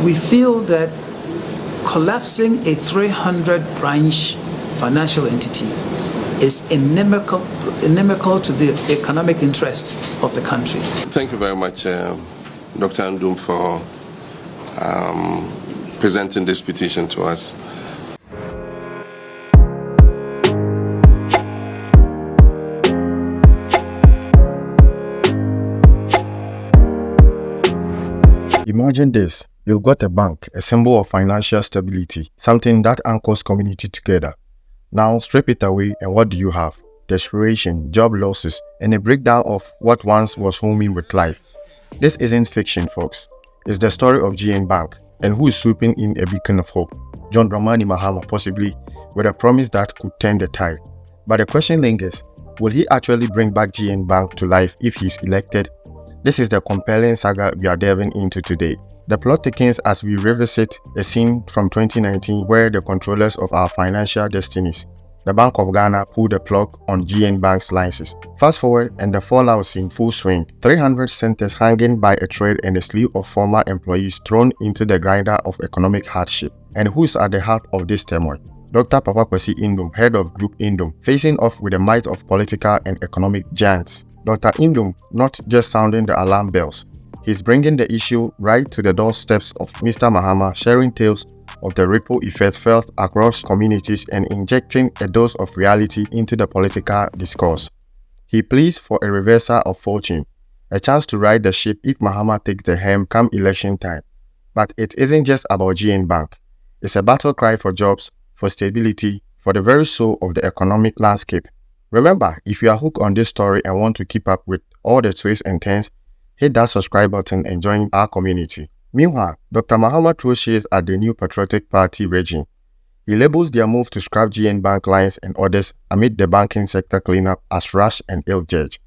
We feel that collapsing a 300-branch financial entity is inimical to the economic interest of the country. Thank you very much, Dr. Nduom, for presenting this petition to us. Imagine this, you've got a bank, a symbol of financial stability, something that anchors community together. Now strip it away and what do you have? Desperation, job losses, and a breakdown of what once was homing with life. This isn't fiction, folks. It's the story of GN Bank, and who is swooping in a beacon of hope. John Dramani Mahama, possibly, with a promise that could turn the tide. But the question lingers, will he actually bring back GN Bank to life if he's elected? This is the compelling saga we are delving into today. The plot thickens as we revisit a scene from 2019 where the controllers of our financial destinies, the Bank of Ghana, pulled the plug on GN Bank's license. Fast forward and the fallout is in full swing. 300 centers hanging by a thread and a slew of former employees thrown into the grinder of economic hardship. And who's at the heart of this turmoil? Dr. Papa Kwesi Nduom, head of Groupe Nduom, facing off with the might of political and economic giants. Dr. Nduom not just sounding the alarm bells, he's bringing the issue right to the doorsteps of Mr. Mahama, sharing tales of the ripple effect felt across communities and injecting a dose of reality into the political discourse. He pleads for a reversal of fortune, a chance to right the ship if Mahama takes the helm come election time. But it isn't just about GN Bank. It's a battle cry for jobs, for stability, for the very soul of the economic landscape. Remember, if you are hooked on this story and want to keep up with all the twists and turns, hit that subscribe button and join our community. Meanwhile, Dr. Mahama throws shades at the new Patriotic Party regime. He labels their move to scrap GN Bank lines and orders amid the banking sector cleanup as rash and ill-judged.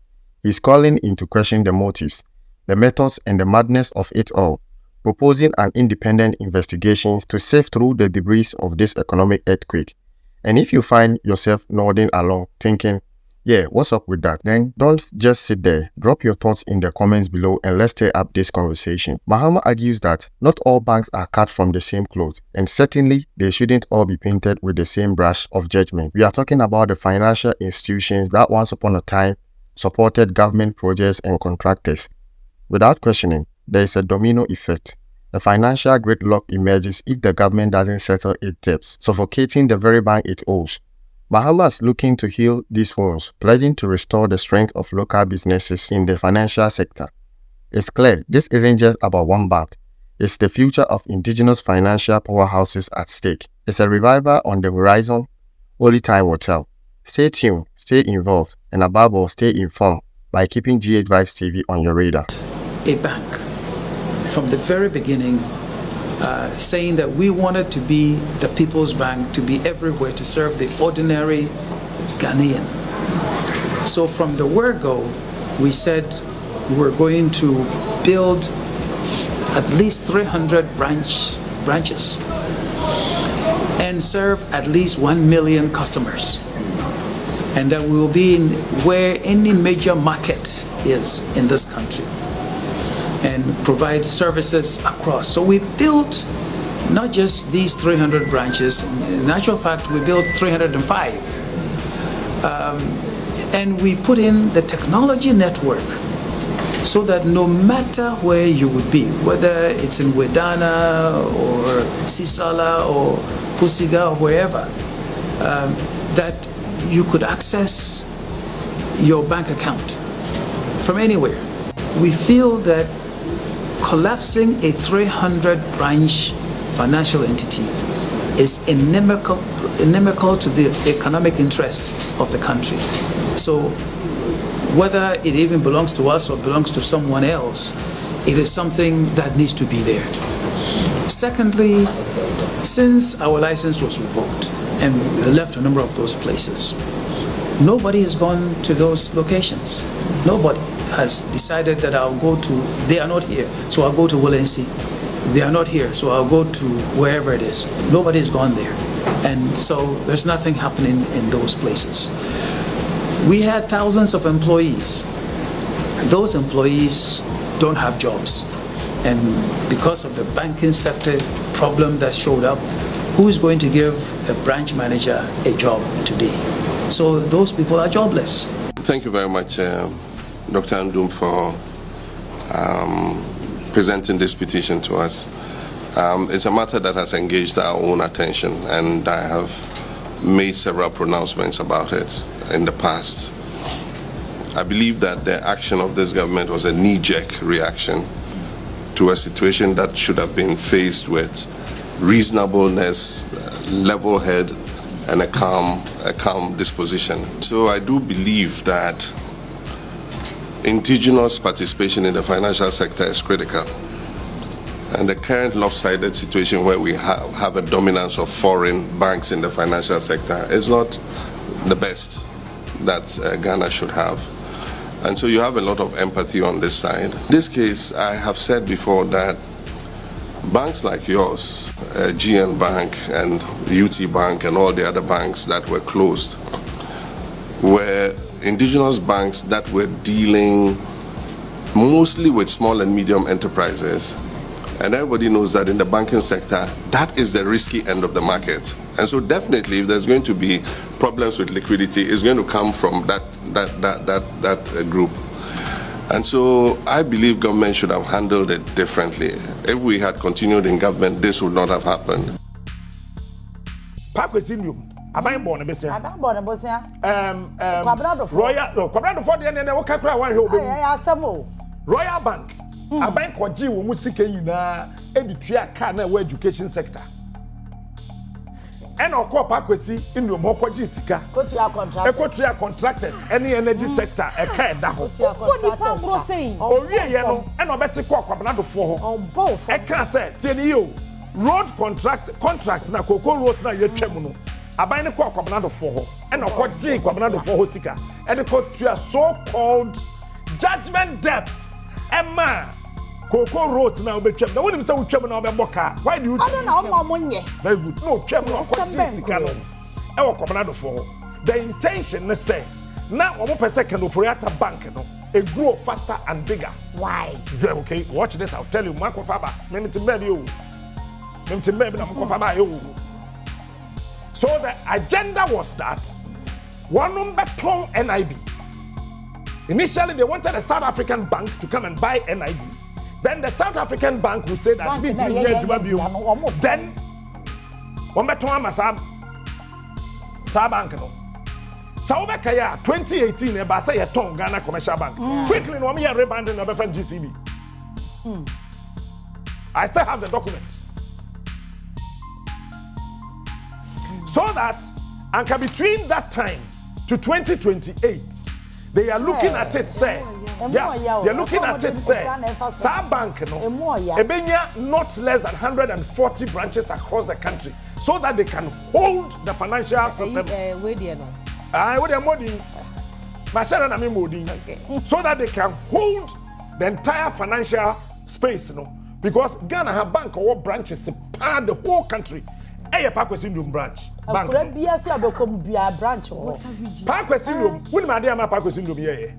He's calling into question the motives, the methods and the madness of it all, proposing an independent investigation to sift through the debris of this economic earthquake. And if you find yourself nodding along, thinking, yeah, what's up with that? Then don't just sit there. Drop your thoughts in the comments below and let's tear up this conversation. Mahama argues that not all banks are cut from the same cloth, and certainly they shouldn't all be painted with the same brush of judgment. We are talking about the financial institutions that once upon a time supported government projects and contractors. Without questioning, there is a domino effect. A financial gridlock emerges if the government doesn't settle its debts, suffocating the very bank it owes. Mahama is looking to heal these wounds, pledging to restore the strength of local businesses in the financial sector. It's clear this isn't just about one bank. It's the future of indigenous financial powerhouses at stake. It's a revival on the horizon. Only time will tell. Stay tuned, stay involved, and above all, stay informed by keeping GH Vibes TV on your radar. A bank, from the very beginning, saying that we wanted to be the people's bank, to be everywhere, to serve the ordinary Ghanaian. So from the word go, we said we were going to build at least 300 branches and serve at least 1 million customers. And that we will be in where any major market is in this country and provide services across. So we built not just these 300 branches. In actual fact, we built 305. And we put in the technology network so that no matter where you would be, whether it's in Wedana or Sisala or Pusiga or wherever, that you could access your bank account from anywhere. We feel that collapsing a 300-branch financial entity is inimical to the economic interest of the country. So whether it even belongs to us or belongs to someone else, it is something that needs to be there. Secondly, since our license was revoked and we left a number of those places, nobody has gone to those locations. Nobody has decided that I'll go to, they are not here, so I'll go to Willensi. They are not here, so I'll go to wherever it is. Nobody's gone there. And so there's nothing happening in those places. We had thousands of employees. Those employees don't have jobs. And because of the banking sector problem that showed up, who is going to give a branch manager a job today? So those people are jobless. Thank you very much, Dr. Nduom, for presenting this petition to us. It's a matter that has engaged our own attention, and I have made several pronouncements about it in the past. I believe that the action of this government was a knee-jerk reaction to a situation that should have been faced with reasonableness, level head, and a calm disposition. So I do believe that indigenous participation in the financial sector is critical. And the current lopsided situation where we have a dominance of foreign banks in the financial sector is not the best that Ghana should have. And so you have a lot of empathy on this side. In this case, I have said before that banks like yours, GN Bank and UT Bank and all the other banks that were closed, were indigenous banks that were dealing mostly with small and medium enterprises. And everybody knows that in the banking sector, that is the risky end of the market. And so definitely, if there's going to be problems with liquidity, it's going to come from that group. And so I believe government should have handled it differently. If we had continued in government, this would not have happened. Royal Bank. A bank koji wo musike nyina editua ka na education sector. And okwa kwesi Nduom hokoji sika. Ekotua contractors any energy sector e ka eda ho. Owie ye no e no bese kwa kwabnadofo ho. E ka say tieni yo road contract na koko road na yetwam no. Aban ne kwa kwabnadofo ho. E no koji kwabnadofo ho sika. E de kotua so called judgment debt. Emma Coco wrote now be chum. Now when him say we chum now be boka. Why do you? I don't know. Very good. No chum no for the intention is say now one per second for Yata bank no it grow faster and bigger. Why? Yeah, okay. Watch this. I'll tell you. Marco Faba. Meme to baby you. Meme to baby na Marco Faba you. So the agenda was that one number ton NIB. Initially, they wanted a South African bank to come and buy NIB. Then the South African bank will say that then one better bank no. South Africa 2018 e ba say a ton Ghana Commercial Bank. Quickly no me rebranding no be from GCB. I still have the document. So that and between that time to 2028 they are looking at it, say, they're looking at it, say, Sa Bank, Ebenya not less than 140 branches across the country so that they can hold the financial system. So that they can hold the entire financial space, because Ghana have bank or branches span the whole country. Hey, Parkwest Nduom branch. Bank. Parkwest Nduom. When my dear Parkwest Nduom here.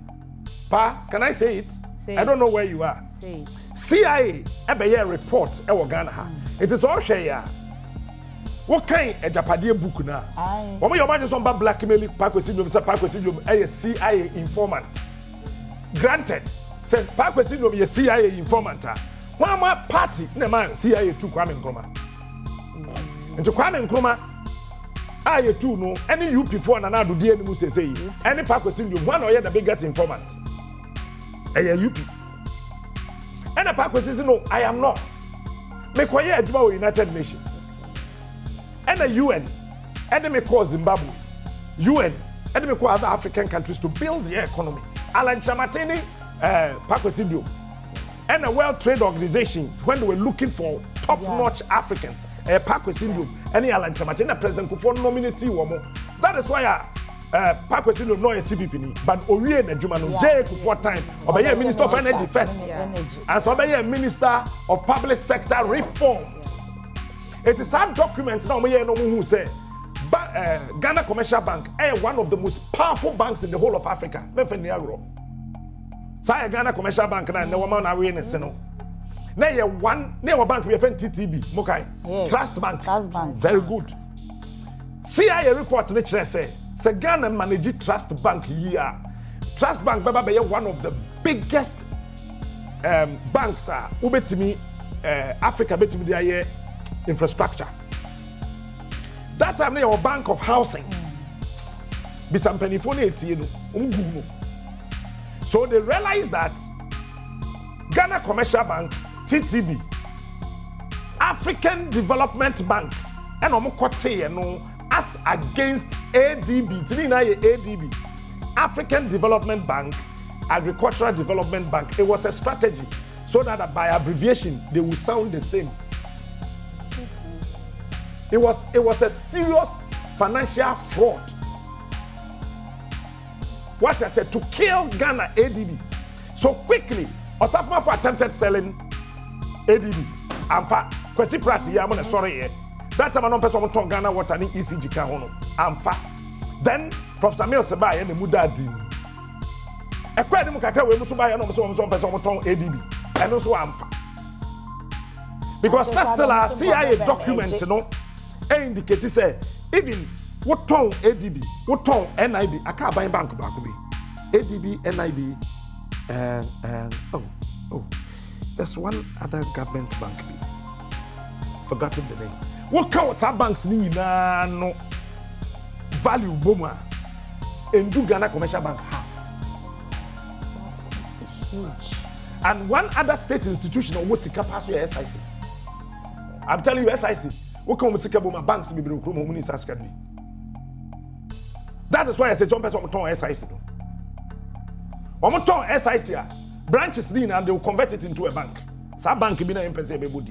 Pa, can I say it? Say I don't know where you are. Say it. CIA ebe here report e Ghana. It is all share. What kind of Japadia book now? When you imagine some blackmail Parkwest Nduom, say Parkwest Nduom a CIA informant. Granted, say Parkwest Nduom a CIA informant. One more party, ne man CIA too Kwame Nkrumah. Into Kwame Nkrumah, I too know any UP4 and I do DNA say any Parkwest Nduom one or the biggest informant. A UP. And a Parkwest says no, I am not. Make why you United Nations. And a UN, and me call Zimbabwe, UN, and me call other African countries to build their economy. Alan Chamatini, Parkwest Nduom, and a World Trade Organization when they were looking for top-notch Africans. Parkwest Nduom, any Alan Chamatini, President Kufuor nominati womo. That is why Parkwest Nduom no a CPP, but Orie and Jumano J Kufuor time, Obey Minister of Energy first, and so Obey Minister of Public Sector Reforms. It is a document now who say Ghana Commercial Bank is one of the most powerful banks in the whole of Africa. Say Ghana Commercial Bank na no woman awareness no. Now you one, now bank we have TTB, Mokai, Trust Bank. Trust Bank. Very good. CIA report in the say Ghana manage Trust Bank here. Trust Bank Baba be one of the biggest banks ubetimi Africa betimi their infrastructure. That time they were Bank of Housing. So they realized that Ghana Commercial Bank, TTB, African Development Bank, and as against ADB, ADB, African Development Bank, Agricultural Development Bank. It was a strategy so that by abbreviation they will sound the same. It was a serious financial fraud. What I said to kill Ghana ADB. So quickly, Osafma for attempted selling ADB. And for Kwesi Prati, I'm sorry here. That time I don't person on Ghana water ni ECG can hono. And for then Professor Samuel Sebai and the Mudadi. A quite democratic way to buy an person on ADB. And also I'm for. Because that's still a CIA document, you know, indicate say even what tone ADB, what tone NIB, I can't buy bank back with me. ADB, NIB, and there's one other government bank. Forgotten the name. What counts our banks need no value boma and do Ghana Commercial Bank have? Huge. And one other state institution almost capacity SIC. I'm telling you, SIC. What come with Boma banks be that is why I say some person on SIC. One SIC branches and they will convert it into a bank. So bank be na impese be deal.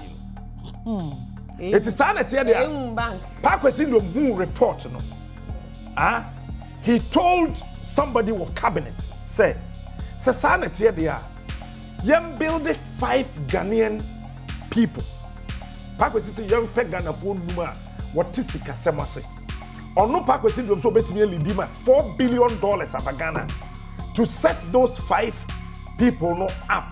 It is sanity there. Parkwesi Nduom report no. He told somebody with cabinet say sanity there. Yem build 5 Ghanaian people. Parkwesi say young peg Ghana phone number what is Kasemase. Or no Parkwesi Nduom so betimi lead $4 billion of Ghana to set those 5 people no up.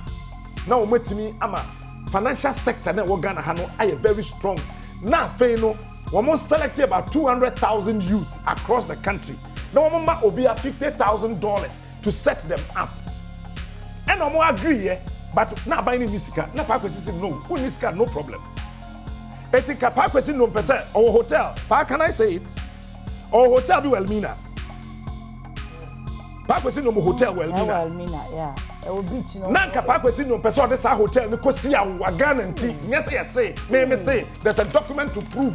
Now betimi ama financial sector na Ghana ha no are very strong. Now fe no we must select about 200,000 youth across the country. Now we must obi $50,000 to set them up. And we agree but now buying Nisika, na Parkwesi say no, who Nisika no problem. Etika Parkwesi no pese our hotel. Pa can I say it? Our hotel be Welmina. Parkwesi no hotel Welmina. Welmina, yeah. It will beach no. Nanka Parkwesi no pese this hotel no ko see a Ghana nti. Yes say. Me say there's a document to prove.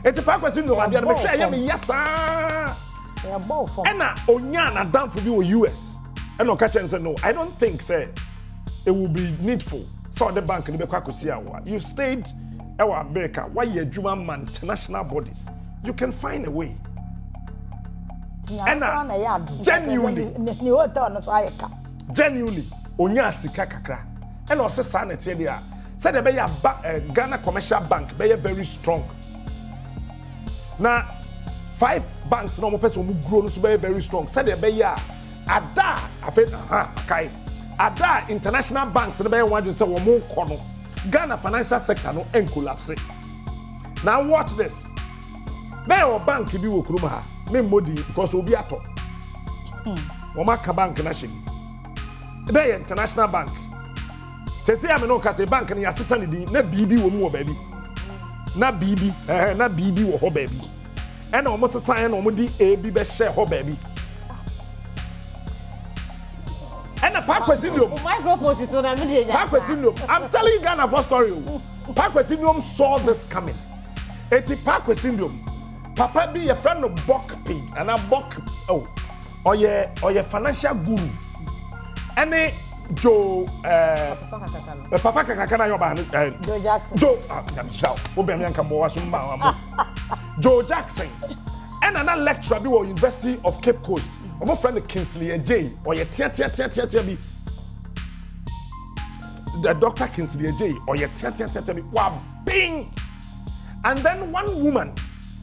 Eti Parkwesi no ade me share me yes ah. They are both for. Ena onya na dan for be US. Ena ka chen say no. I don't think say it will be needful. So the bank ni be kwa kosi awa. You stayed ewa America. Why you adwuma man international bodies? You can find a way. And genuinely, onya sika kakra. And also sanity there. Said the Ghana Commercial Bank be very strong. Now 5 banks no person who grow so be very strong. Said the be ada afet okay. Ada international banks the be want to say wo mo kono. Ghana financial sector no en collapse. Now watch this. Now bank bi wo kuruma ha me modi because obi ato wo maka bank na shiri be international bank se say am no ka say bank na yasesa ne din na bibi wo mu wo baabi na bibi wo ho baabi e na omo sesa e na omo di ebi be share ho baabi e na Parkwesi Nduom microphone is on na me dey Parkwesi Nduom I'm telling you Ghana for story Parkwesi Nduom saw this coming eti Parkwesi Nduom Papa be a friend of Buck Pig and a Buck or your financial guru. Any Joe Papa Kakana Joe Jackson. Joe Jackson. And another lecturer at the University of Cape Coast. My friend Kingsley J or your tia be the Dr. Kingsley J or your tia be wow bing. And then one woman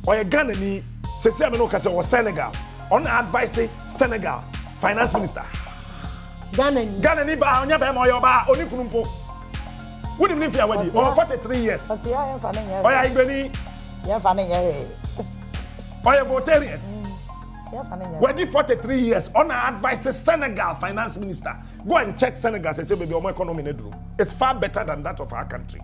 or a Ghana ni say say no kase or Senegal on advice Senegal finance minister Ghana ni ba onya be ma oyo ba oni kunumpo wudi mi fi awadi o 43 years but ya fa na nya oya igbeni ya fa na nya oya votarian ya fa na nya wadi 43 years on advise Senegal finance minister go and check Senegal say baby omo economy na duro it's far better than that of our country.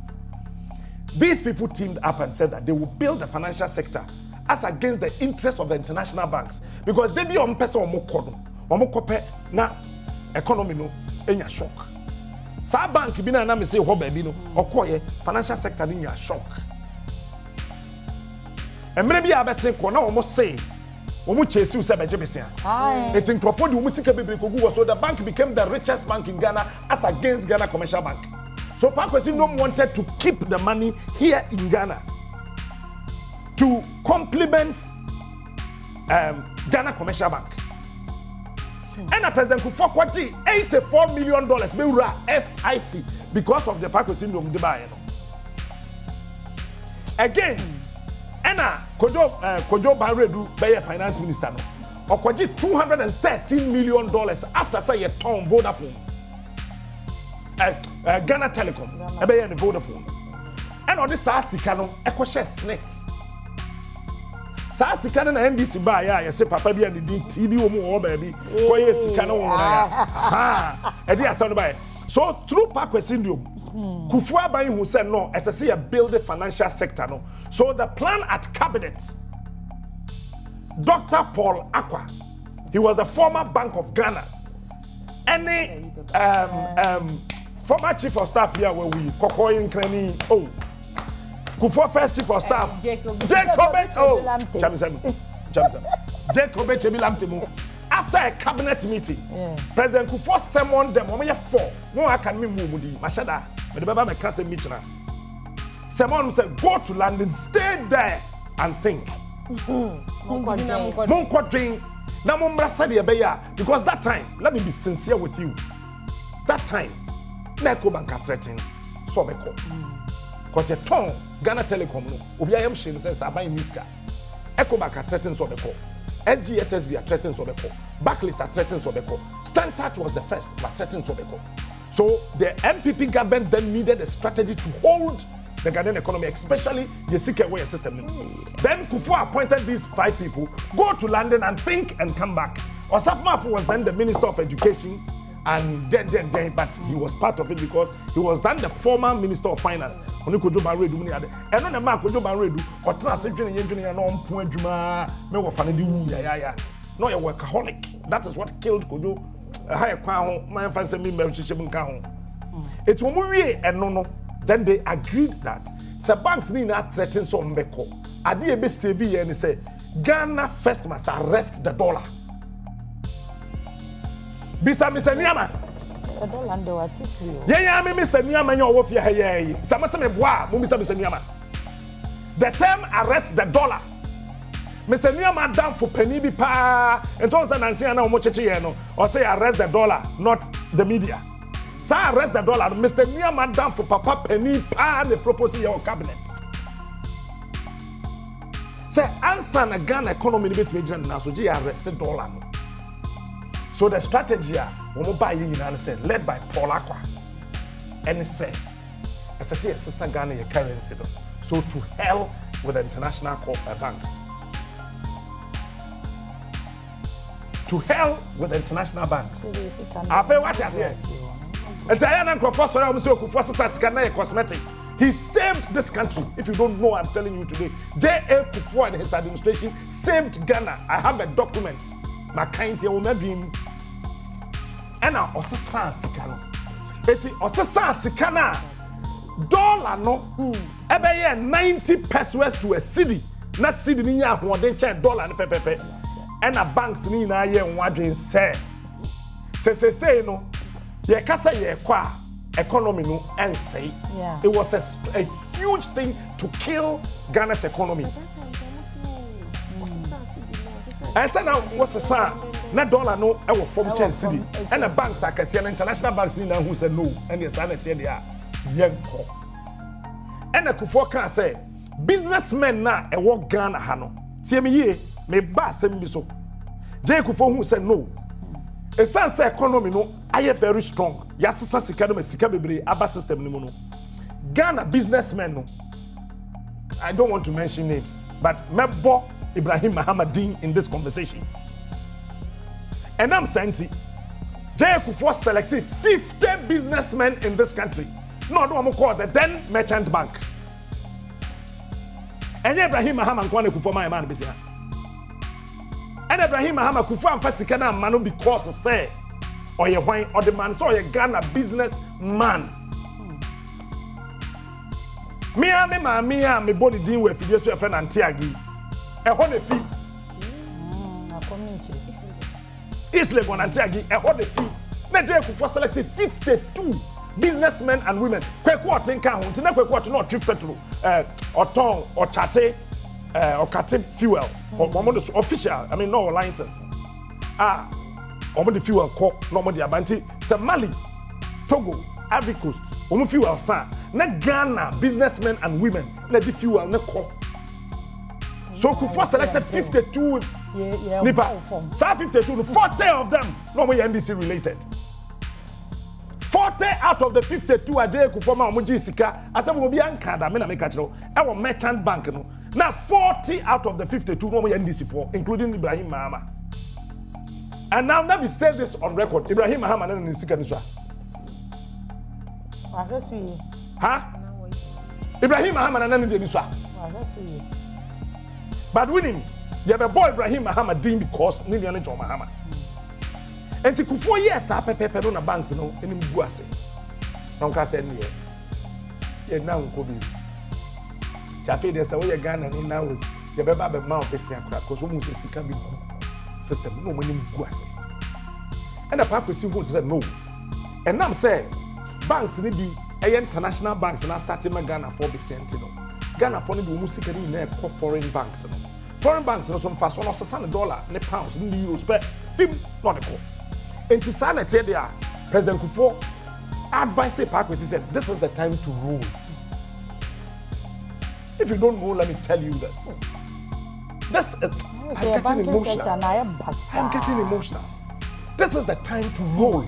These people teamed up and said that they will build the financial sector as against the interests of the international banks because they be on person omo kope na economy no enya shock. Sa bank bi na me say ho ba bi no okoye financial sector ni nya shock. Emre bi abese ko na omo say omo chesi u se beje besia. It's in Crawford omo sika bebre kogu so the bank became the richest bank in Ghana as against Ghana Commercial Bank. So Pakwesi Nduom wanted to keep the money here in Ghana to complement Ghana Commercial Bank. And President Kufuor kwaji $84 million bewura SIC because of the Pakwesi Nduom debate. Again, Kojo Banredu be finance minister no. Okwaji $213 million after say you turn Vodafone. Ghana Telecom ebe ye Vodafone. And on this sika no ekoshe snakes. Sa sika na NDC ba ya say papa bi and di TV wo mu wo ba bi ko ye sika no wona ya ha e dey asem ba. So through Pakwesi Nduom Kufuor aban hu say no esese ye build the financial sector no. So the plan at cabinet Dr. Paul Akwa, he was the former Bank of Ghana. Any former chief of staff here where we Kokoyin Kreni Kufuor first chief of staff Jacob Jacob after a cabinet meeting President Kufuor summoned them four no I can me mudi mashada me the baba me can say meet na someone said go to London stay there and think Monko drink na mombra said because that time let me be sincere with you that time Eco Bank threatened so beko because a ton Ghana Telecom no obi ayam shin sense aban miska Eco Bank threatened so beko SGSSB are threatened so beko Barclays are threatened so beko Standard was the first but threatened so beko. So the MPP government then needed a strategy to hold the Ghanaian economy, especially the secret way system. Then Kufuor appointed these 5 people, go to London and think and come back. Osafo was then the Minister of Education and then, but he was part of it because he was then the former Minister of Finance. And on the mark, Kojo Banredu, or transition engineer, no point, me wa fanidi ya. No, you're a workaholic. That is what killed Kojo. Higher crown, my fancy me, it's when and no. Then they agreed that the banks need not threaten some beko. Adi be CV and say Ghana first must arrest the dollar. Bisa Mr. Nyama. The dollar ndo atiku. Yeah, me Mr. Nyama nyo wo fie ha ye. Sama se me boa, mo Mr. Nyama. The term arrest the dollar. Mr. Nyama down for penny bi pa. Enton say nansi na omo cheche ye no. Or say arrest the dollar, not the media. So arrest the dollar. Mr. Nyama down for Papa Penny and the proposal your cabinet. Say answer na Ghana economy bit major now so you arrest the dollar. So the strategy we buy in say led by Paul Akwa and say as I say sister Ghana your currency so to hell with the international banks. To hell with the international banks. I pay what I say. And Diana Crawford, cosmetic. He saved this country. If you don't know, I'm telling you today. J.A. Kufuor and his administration saved Ghana. I have a document. My kind here will dream. And now, Osasa Sikano. Eti Osasa Sikana. Dollar no. Ebe 90 pesos to a city. Not city ni ya one change dollar ni pepepe. And a banks ni na ye wadrin say. Say no. Ye kasa ye kwa economy no and say it was a huge thing to kill Ghana's economy. And so now what's the sign? Na dollar no e will form change city. And the banks are kasian international banks ni na who said no and the sanity they are yenko. And the Kufuor can say businessmen na e work Ghana ha no. Tie me ye me ba sem bi so. J Kufuor who said no. A sense economy no I am very strong. Yasisa sika no sika bebre aba system ni mu no. Ghana businessmen no. I don't want to mention names, but Mebo Ibrahim Mahama in this conversation. And I'm saying Jay Kufuor selected 50 businessmen in this country. No, I'm call the then merchant bank. And Ibrahim Mahama nkwane Kufuor my man besia. And Ibrahim Mahama Kufuor amfa sika na manu because say or ye wine or the man so ye Ghana business man. Me body din we fidie so e friend Antiagi. E ho na fi. Community. Isle on Antiagi e ho na fi. Nigeria Kufuor selected 52 businessmen and women. Kweku otinka ho, ntina kweku oto no trip petrol, oton or chate, or cate fuel, or official, I mean no license. Omo the fuel ko no mo the abanti Mali, Togo, Ivory Coast, omo fuel sa na Ghana businessmen and women na the fuel na ko. So Kufuor selected 52 nipa. Sa 52, 40 of them no mo NDC related. 40 out of the 52 are Jay Kufuor ma omo sika asem obi anka da me na me ka kire e wo merchant bank no. Now 40 out of the 52 no mo NDC for, including Ibrahim Mahama. And now let me say this on record. Ibrahim Mahama na nisika niswa. Huh? Ibrahim Mahama na niswa. But winning, you have a boy Ibrahim Mahama din because ni John Mahama. And to Kufuor yes pepe na banks no eni mbu ase. Na nka say ni ye na nko bi. Chafe dey say we Ghana ni now is you be ba be ma obesia kra because we must sika bi system no money mbu ase. And the park kwesi who said no. And now say banks ni bi international banks na start in Ghana 4% no. Ghana for ni bi mu sika ni na foreign banks no. Foreign banks no some fast one of $1 ne pounds ni euros per film not the and to sanity there, President Kufuor advised Parkwesi said, this is the time to rule. If you don't know, let me tell you this. I'm getting emotional. I'm getting emotional. This is the time to rule.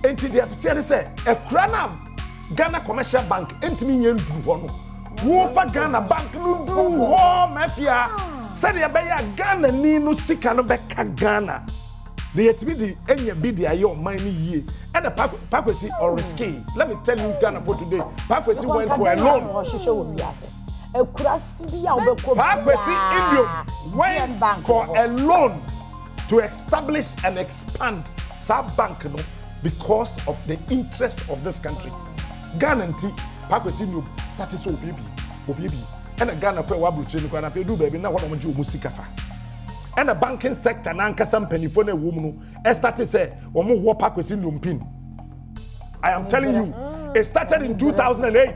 And to the appeal say, a crana Ghana Commercial Bank, ain't me yen do one. Wofa Ghana Bank no do mafia. Said ya beya Ghana ni no sika no beka Ghana. The activity any bid your money ye and the Parkwesi or risky. Let me tell you Ghana for today. Parkwesi went for a loan. Parkwesi Indio went for a loan to establish and expand South Bank because of the interest of this country. Ghana and Parkwesi Indio started so baby. And a Ghana for Wabu Chino and if you do baby now what am I do musikafa. And the banking sector na nkasa mpanifo na woman no started say omo wo Parkwesi Nduom pin. I am telling you, it started in 2008.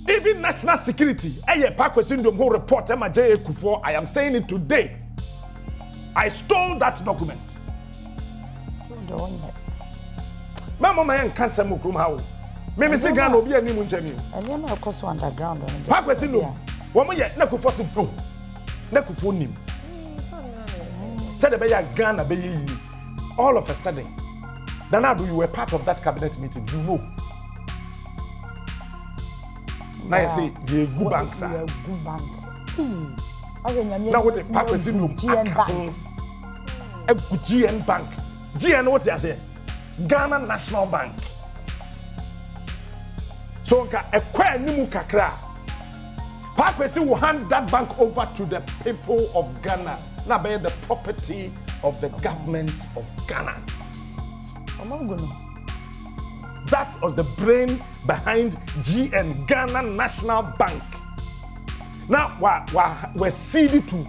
Even national security, Parkwesi Nduom who report Jay Kufuor, I am saying it today. I stole that document. Mama man cancer mo krum hawo. Me say Ghana obi ani mu nchami. Anya na okoso underground on. Parkwesi Nduom. Woman yet na Kufuor sit no. Na Kufuor nim. Said be ya Ghana be yi. All of a sudden. Danado, you were part of that cabinet meeting, you know. Now you say the good bank, sir. Good bank. Now what the Parkwesi Nduom GN Bank. A GN Bank. GN what you say? Ghana National Bank. So a kwa nimu kakra. Parkwesi will hand that bank over to the people of Ghana. Now by the property of the government of Ghana. That was the brain behind GN, Ghana National Bank. Now we're ceded to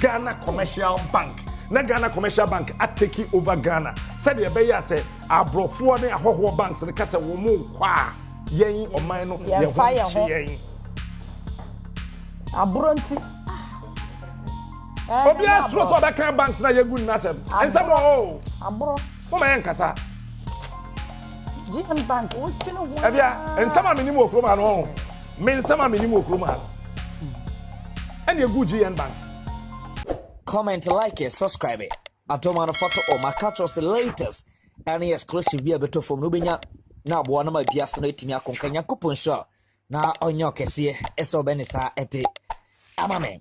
Ghana Commercial Bank. Now Ghana Commercial Bank are taking over Ghana. Said the Beya say abrofuo ne ahoho banks ne kasa wo mu kwa yen oman no ye ho yen. Abronti. Obi asro so that kind banks na ye good na sem. Ensem o. Abro. Mo man kasa. GN Bank, o kino wo. Ebia, ensem ameni mo okroma no. Me ensem ameni mo okroma. And ye good GN Bank. Comment, like it, subscribe it. atoma no photo o makatros latest any exclusive via beto from nubenya na bo na ma biase no etimi akonkanya kupon sho na onyo kese eso benisa ete amamen